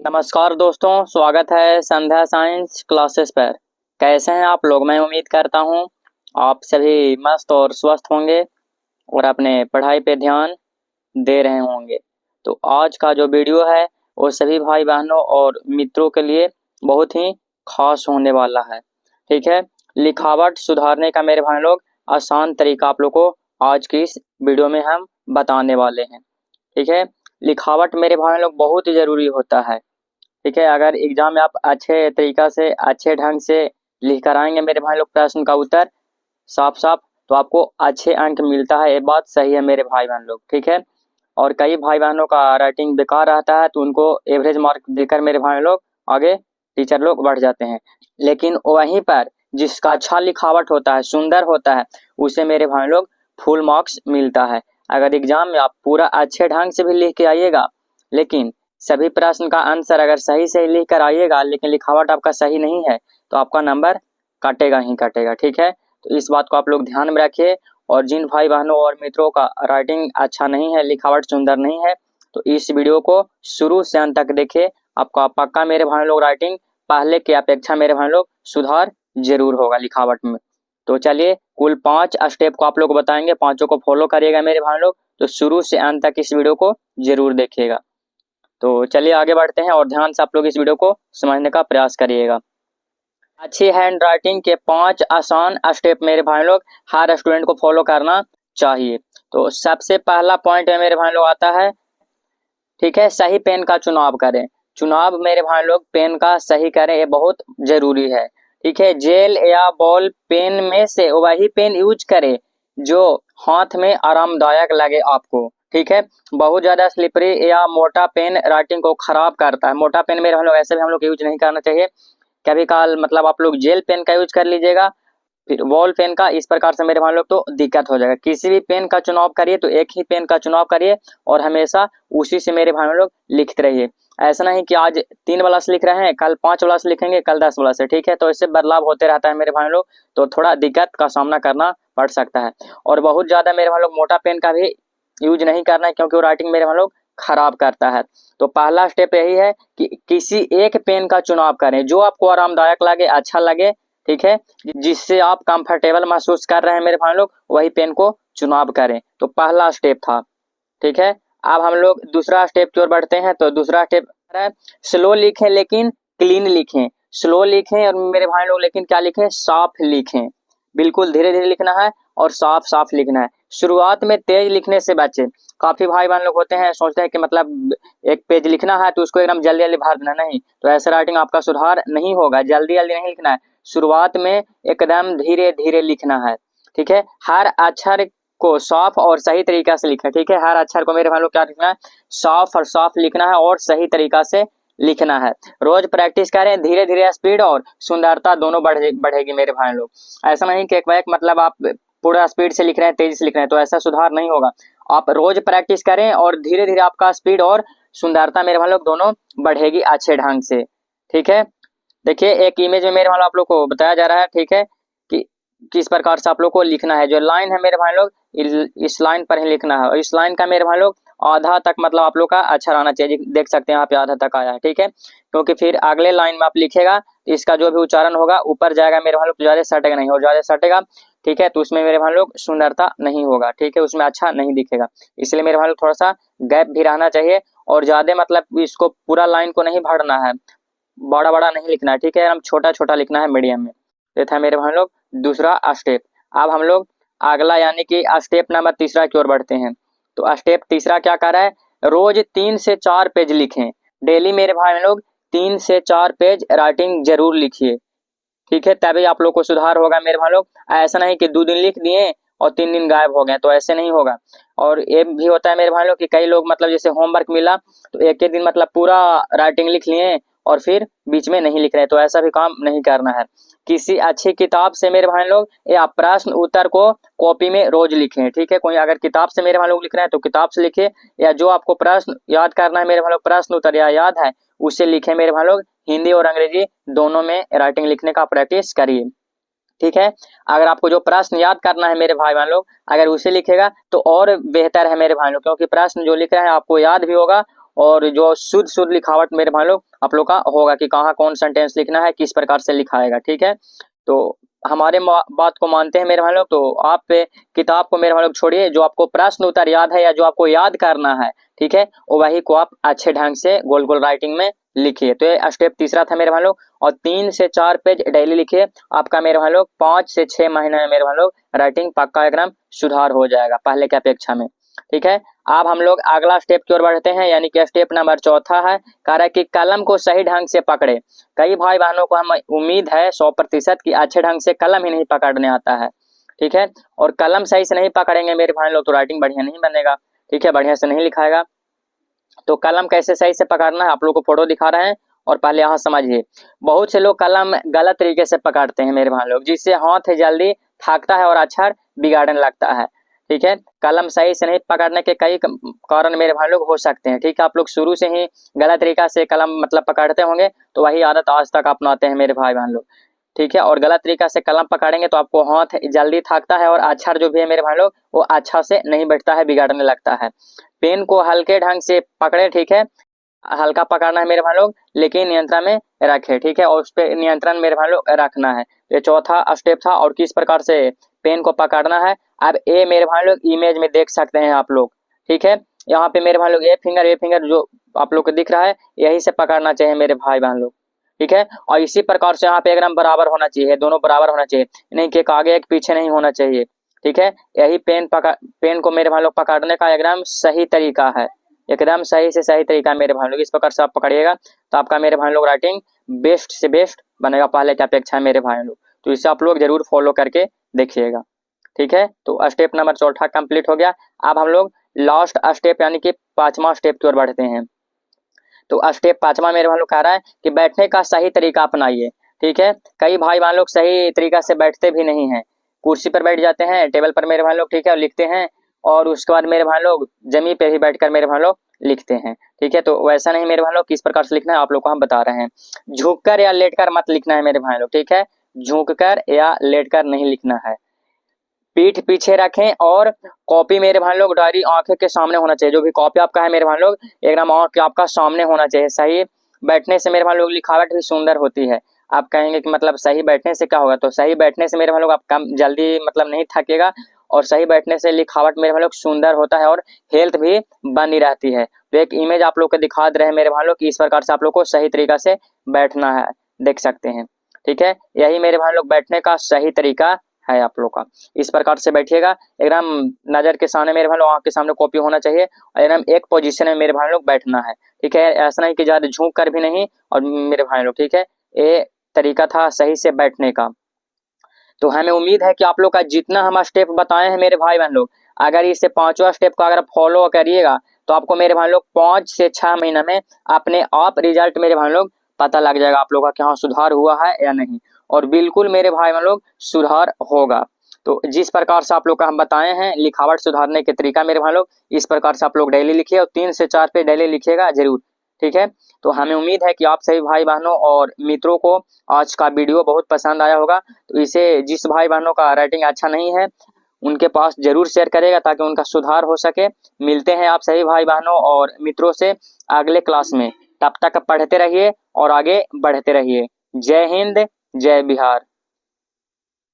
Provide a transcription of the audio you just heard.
नमस्कार दोस्तों, स्वागत है संध्या साइंस क्लासेस पर। कैसे हैं आप लोग? मैं उम्मीद करता हूं आप सभी मस्त और स्वस्थ होंगे और अपने पढ़ाई पे ध्यान दे रहे होंगे। तो आज का जो वीडियो है वो सभी भाई बहनों और मित्रों के लिए बहुत ही खास होने वाला है। ठीक है, लिखावट सुधारने का मेरे भाई लोग आसान तरीका आप लोग को आज की इस वीडियो में हम बताने वाले हैं। ठीक है, लिखावट मेरे भाई लोग बहुत ही ज़रूरी होता है। ठीक है, अगर एग्जाम में आप अच्छे तरीका से अच्छे ढंग से लिख कर आएंगे मेरे भाई लोग प्रश्न का उत्तर साफ साफ, तो आपको अच्छे अंक मिलता है। ये बात सही है मेरे भाई बहन लोग। ठीक है, और कई भाई बहनों का राइटिंग बेकार रहता है तो उनको एवरेज मार्क देकर मेरे भाई लोग आगे टीचर लोग बढ़ जाते हैं। लेकिन वहीं पर जिसका अच्छा लिखावट होता है, सुंदर होता है, उसे मेरे भाई लोग फुल मार्क्स मिलता है। अगर एग्जाम में आप पूरा अच्छे ढंग से भी लिख के आइएगा, लेकिन सभी प्रश्न का आंसर अगर सही से लिख कर आइएगा लेकिन लिखावट आपका सही नहीं है तो आपका नंबर कटेगा ही कटेगा। ठीक है, तो इस बात को आप लोग ध्यान में रखिए। और जिन भाई बहनों और मित्रों का राइटिंग अच्छा नहीं है, लिखावट सुंदर नहीं है, तो इस वीडियो को शुरू से अंत तक देखिए। आपका पक्का मेरे भाई लोग राइटिंग पहले की अपेक्षा मेरे भाई लोग सुधार जरूर होगा लिखावट में। तो चलिए, कुल 5 स्टेप को आप लोग को बताएंगे, पांचों को फॉलो करिएगा मेरे भाई लोग। तो शुरू से अंत तक इस वीडियो को जरूर देखिएगा। तो चलिए आगे बढ़ते हैं और ध्यान से आप लोग इस वीडियो को समझने का प्रयास करिएगा। अच्छी हैंड राइटिंग के 5 आसान स्टेप मेरे भाई लोग हर स्टूडेंट को फॉलो करना चाहिए। तो सबसे पहला पॉइंट है मेरे भाई लोग आता है, ठीक है, सही पेन का चुनाव करें। चुनाव मेरे भाई लोग पेन का सही करें, ये बहुत जरूरी है। ठीक है, जेल या बॉल पेन में से वही पेन यूज करें जो हाथ में आरामदायक लगे आपको। ठीक है, बहुत ज्यादा स्लिपरी या मोटा पेन राइटिंग को खराब करता है। मोटा पेन मेरे हम लोग ऐसे भी हम लोग यूज नहीं करना चाहिए। कभी काल मतलब आप लोग जेल पेन का यूज कर लीजिएगा, फिर बॉल पेन का, इस प्रकार से मेरे भाई लोग तो दिक्कत हो जाएगा। किसी भी पेन का चुनाव करिए तो एक ही पेन का चुनाव करिए और हमेशा उसी से मेरे भाई लोग लिखते रहिए। ऐसा नहीं कि आज 3 वाला से लिख रहे हैं, कल 5 वाला से लिखेंगे, कल 10 वाला से। ठीक है, तो इससे बदलाव होते रहता है मेरे भाई लोग, तो थोड़ा दिक्कत का सामना करना पड़ सकता है। और बहुत ज्यादा मेरे भाई लोग मोटा पेन का भी यूज नहीं करना है, क्योंकि वो राइटिंग मेरे भाई लोग खराब करता है। तो पहला स्टेप यही है कि किसी एक पेन का चुनाव करें जो आपको आरामदायक लगे, अच्छा लगे। ठीक है, जिससे आप कंफर्टेबल महसूस कर रहे हैं मेरे भाई लोग, वही पेन को चुनाव करें। तो पहला स्टेप था। ठीक है, अब हम लोग दूसरा स्टेप की ओर बढ़ते हैं। तो दूसरा स्टेप है स्लो लिखें लेकिन क्लीन लिखें। स्लो लिखें और मेरे भाई लोग लेकिन क्या लिखें, साफ लिखें। बिल्कुल धीरे धीरे लिखना है और साफ साफ लिखना है। शुरुआत में तेज लिखने से बचे। काफी भाई बहन लोग होते हैं, सोचते हैं कि मतलब एक पेज लिखना है तो उसको एकदम जल्दी जल्दी भर देना। नहीं, तो ऐसे राइटिंग आपका सुधार नहीं होगा। जल्दी जल्दी नहीं लिखना है, शुरुआत में एकदम धीरे धीरे लिखना है। ठीक है, हर अक्षर को साफ और सही तरीका से लिखना है। ठीक है, हर अक्षर को मेरे भाई लोग क्या लिखना है, साफ और साफ लिखना है और सही तरीका से लिखना है। रोज प्रैक्टिस करें, धीरे धीरे स्पीड और सुंदरता दोनों बढ़ेगी मेरे भाई लोग। ऐसा नहीं कि एक मतलब आप पूरा स्पीड से लिख रहे हैं, तेजी से लिख रहे हैं, तो ऐसा सुधार नहीं होगा। आप रोज प्रैक्टिस करें और धीरे धीरे आपका स्पीड और सुंदरता मेरे भाई लोग दोनों बढ़ेगी अच्छे ढंग से। ठीक है, देखिए एक इमेज में मेरे भाई आप लोग को बताया जा रहा है। ठीक है, कि किस प्रकार से आप लोग को लिखना है। जो लाइन है मेरे भाई लोग, इस लाइन पर ही लिखना है और इस लाइन का मेरे भाई लोग आधा तक मतलब आप लोग का अच्छा रहना चाहिए। देख सकते हैं यहाँ पे आधा तक आया है। ठीक है, क्योंकि फिर अगले लाइन में आप लिखेगा तो इसका जो भी उच्चारण होगा ऊपर जाएगा मेरे भाई लोग, तो ज्यादा सटेगा नहीं और ज्यादा सटेगा, ठीक है, तो उसमें मेरे भाई लोग सुंदरता नहीं होगा। ठीक है, उसमें अच्छा नहीं दिखेगा। इसलिए मेरे भाई लोग थोड़ा सा गैप भी रहना चाहिए और ज्यादा मतलब इसको पूरा लाइन को नहीं भरना है, बड़ा बड़ा नहीं लिखना है। ठीक है, हम छोटा छोटा लिखना है, मीडियम में। ये था मेरे भाई लोग दूसरा स्टेप। अब हम लोग अगला यानी कि स्टेप नंबर तीसरा की ओर बढ़ते हैं। तो स्टेप तीसरा क्या कर रहा है, रोज 3 से 4 पेज लिखें। डेली मेरे भाई लोग 3 से 4 पेज राइटिंग जरूर लिखिए। ठीक है, तभी आप लोग को सुधार होगा मेरे भाई लोग। ऐसा नहीं कि 2 दिन लिख दिए और 3 दिन गायब हो गए, तो ऐसे नहीं होगा। और ये भी होता है मेरे भाई लोग कि कई लोग मतलब जैसे होमवर्क मिला तो एक ही दिन मतलब पूरा राइटिंग लिख लिए और फिर बीच में नहीं लिख रहे, तो ऐसा भी काम नहीं करना है। किसी अच्छी किताब से मेरे भाई लोग या प्रश्न उत्तर को कॉपी में रोज लिखें। ठीक है, कोई अगर किताब से मेरे भाई लोग लिख रहे हैं तो किताब से लिखे, या जो आपको प्रश्न याद करना है मेरे भाई लोग, प्रश्न उत्तर या याद है, उसे लिखे मेरे भाई लोग। हिंदी और अंग्रेजी दोनों में राइटिंग लिखने का प्रैक्टिस करिए। ठीक है, अगर आपको जो प्रश्न याद करना है मेरे भाई बहन लोग, अगर उसे लिखेगा तो और बेहतर है मेरे भाई लोग, क्योंकि प्रश्न जो लिख रहे हैं आपको याद भी होगा और जो शुद्ध शुद्ध लिखावट मेरे भाई लोग आप लोग का होगा कि कहाँ कौन सेंटेंस लिखना है, किस प्रकार से लिखाएगा। ठीक है, तो हमारे बात को मानते हैं मेरे भाई लोग। तो आप किताब को मेरे भाई लोग छोड़िए, जो आपको प्रश्न उत्तर याद है या जो आपको याद करना है, ठीक है, वही को आप अच्छे ढंग से गोल गोल राइटिंग में लिखिए। तो ये स्टेप तीसरा था मेरे भाई लोग। और 3 से 4 पेज डेली लिखिए, आपका मेरे भाई लोग 5 से 6 महीने में मेरे भाई लोग राइटिंग पक्का एकदम सुधार हो जाएगा पहले की अपेक्षा में। ठीक है, अब हम लोग अगला स्टेप की ओर बढ़ते हैं, यानी कि स्टेप नंबर चौथा है, कह रहा है कि कलम को सही ढंग से पकड़े। कई भाई बहनों को हम उम्मीद है 100% कि अच्छे ढंग से कलम ही नहीं पकड़ने आता है। ठीक है, और कलम सही से नहीं पकड़ेंगे मेरे भाई लोग तो राइटिंग बढ़िया नहीं बनेगा। ठीक है, बढ़िया से नहीं लिखाएगा। तो कलम कैसे सही से पकड़ना है आप लोग को फोटो दिखा रहे हैं, और पहले यहाँ समझिए। बहुत से लोग कलम गलत तरीके से पकड़ते हैं मेरे भाई लोग, जिससे हाथ जल्दी थकता है और अक्षर बिगाड़ने लगता है। ठीक है, कलम सही से नहीं पकड़ने के कई कारण मेरे भाई लोग हो सकते हैं। ठीक है, आप लोग शुरू से ही गलत तरीका से कलम मतलब पकड़ते होंगे, तो वही आदत आज तक अपनाते हैं मेरे भाई बहन लोग। ठीक है, और गलत तरीका से कलम पकड़ेंगे तो आपको हाथ जल्दी थकता है और अक्षर जो भी है मेरे भाई लोग वो अच्छा से नहीं बैठता है, बिगाड़ने लगता है। पेन को हल्के ढंग से पकड़े। ठीक है, हल्का पकड़ना है मेरे भाई लोग, लेकिन नियंत्रण में रखे। ठीक है, और उस पर नियंत्रण मेरे भाई लोग रखना है। ये चौथा स्टेप था। और किस प्रकार से पेन को पकड़ना है, अब ये मेरे भाई लोग इमेज में देख सकते हैं आप लोग। ठीक है, यहाँ पे मेरे भाई लोग ये फिंगर जो आप लोग को दिख रहा है, यही से पकड़ना चाहिए मेरे भाई बहन लोग। ठीक है, और इसी प्रकार से यहाँ पे एकदम बराबर होना चाहिए, दोनों बराबर होना चाहिए, नहीं कि एक आगे एक पीछे नहीं होना चाहिए। ठीक है, यही पेन को मेरे भाई लोग पकड़ने का एकदम सही तरीका है, एकदम सही से सही तरीका मेरे भाई लोग। इस प्रकार से आप पकड़िएगा तो आपका मेरे भाई लोग राइटिंग बेस्ट से बेस्ट बनेगा पहले की अपेक्षा मेरे भाई लोग। तो इसे आप लोग जरूर फॉलो करके देखिएगा। ठीक है, तो स्टेप नंबर चौथा कंप्लीट हो गया। अब हम लोग लास्ट स्टेप यानी कि 5वां स्टेप की ओर बढ़ते हैं। तो स्टेप 5वां मेरे भाई लोग कह रहा है कि बैठने का सही तरीका अपनाइए। ठीक है, कई भाई बहन लोग सही तरीका से बैठते भी नहीं हैं, कुर्सी पर बैठ जाते हैं, टेबल पर मेरे भाई लोग, ठीक है, और लिखते हैं, और उसके बाद मेरे भाई लोग जमीन पे ही बैठकर मेरे भाई लोग लिखते हैं। ठीक है, तो वैसा नहीं मेरे भाई लोग, किस प्रकार से लिखना है आप लोग को हम बता रहे हैं। झुककर या लेटकर मत लिखना है मेरे भाई लोग। ठीक है, झुककर या लेटकर नहीं लिखना है। पीठ पीछे रखें और कॉपी मेरे भाई लोग डायरी आंखें के सामने होना चाहिए। जो भी कॉपी आपका है मेरे भाई लोग एकदम आंख के आपका सामने होना चाहिए। सही बैठने से मेरे भाई लोग लिखावट भी सुंदर होती है। आप कहेंगे कि मतलब सही बैठने से क्या होगा, तो सही बैठने से मेरे भाई लोग आप कम जल्दी मतलब नहीं थकेगा, और सही बैठने से लिखावट मेरे भाई लोग सुंदर होता है और हेल्थ भी बनी रहती है। तो एक इमेज आप लोग को दिखा दे रहे हैं मेरे भाई लोग कि इस प्रकार से आप लोग को सही तरीका से बैठना है, देख सकते हैं। ठीक है, यही मेरे भाई लोग बैठने का सही तरीका है आप लोग का। इस प्रकार से बैठिएगा, एकदम नजर के सामने मेरे भाई लोग, आंख के सामने कॉपी होना चाहिए, और एकदम एक पोजीशन में मेरे भाई लोग बैठना है। ठीक है, ऐसा नहीं कि ज्यादा झुक कर भी नहीं और मेरे भाई लोग। ठीक है, ये तरीका था सही से बैठने का। तो हमें उम्मीद है कि आप लोग का जितना हम स्टेप बताए हैं मेरे भाई बहन लोग, अगर इसे 5वां स्टेप का अगर फॉलो करिएगा तो आपको मेरे भाई लोग 5 से 6 महीने में अपने आप रिजल्ट मेरे भाई लोग पता लग जाएगा आप लोग का कि हाँ सुधार हुआ है या नहीं। और बिल्कुल मेरे भाई बहन लोग सुधार होगा। तो जिस प्रकार से आप लोग का हम बताए हैं लिखावट सुधारने के तरीका मेरे भाई लोग, इस प्रकार से आप लोग डेली लिखिए, और 3 से 4 पे डेली लिखिएगा जरूर। ठीक है, तो हमें उम्मीद है कि आप सभी भाई बहनों और मित्रों को आज का वीडियो बहुत पसंद आया होगा। तो इसे जिस भाई बहनों का राइटिंग अच्छा नहीं है उनके पास जरूर शेयर करेगा ताकि उनका सुधार हो सके। मिलते हैं आप सभी भाई बहनों और मित्रों से अगले क्लास में। तब तक पढ़ते रहिए और आगे बढ़ते रहिए। जय हिंद, जय बिहार।